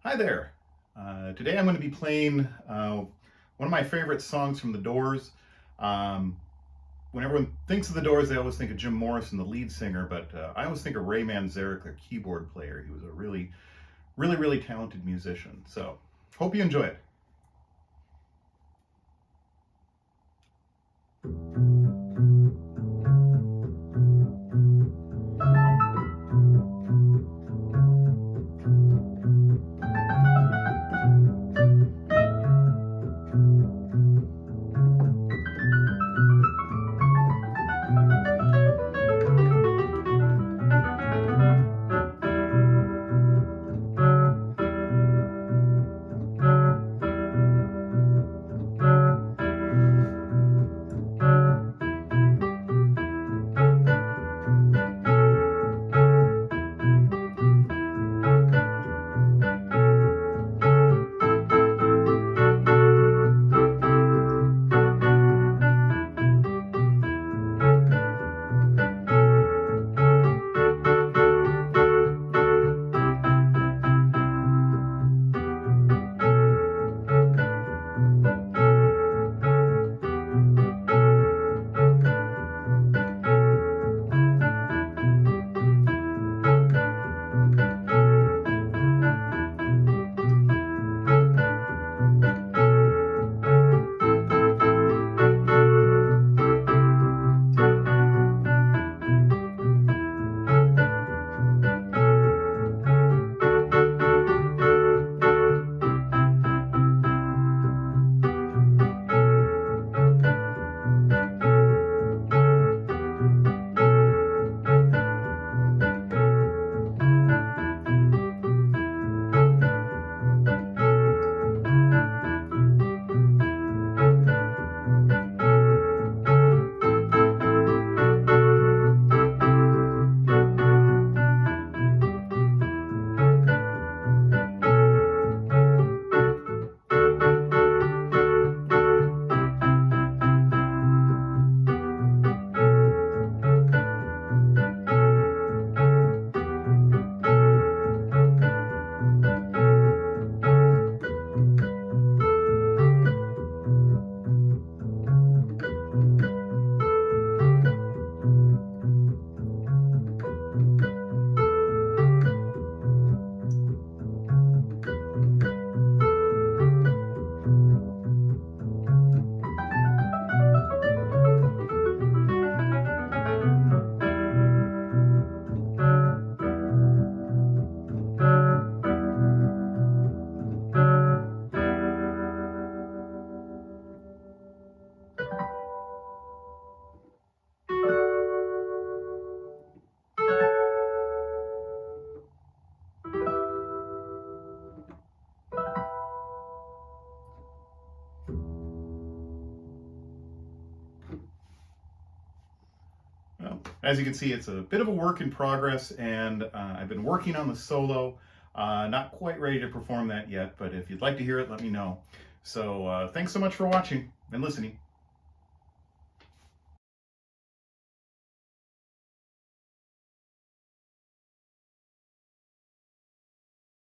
Hi there. Today I'm going to be playing one of my favorite songs from The Doors. Um, when everyone thinks of The Doors, they always think of Jim Morrison, the lead singer, but I always think of Ray Manzarek, the keyboard player. He was a really talented musician. So, hope you enjoy it. Well, as you can see, it's a bit of a work in progress, and I've been working on the solo. Not quite ready to perform that yet, but if you'd like to hear it, let me know. So, thanks so much for watching and listening.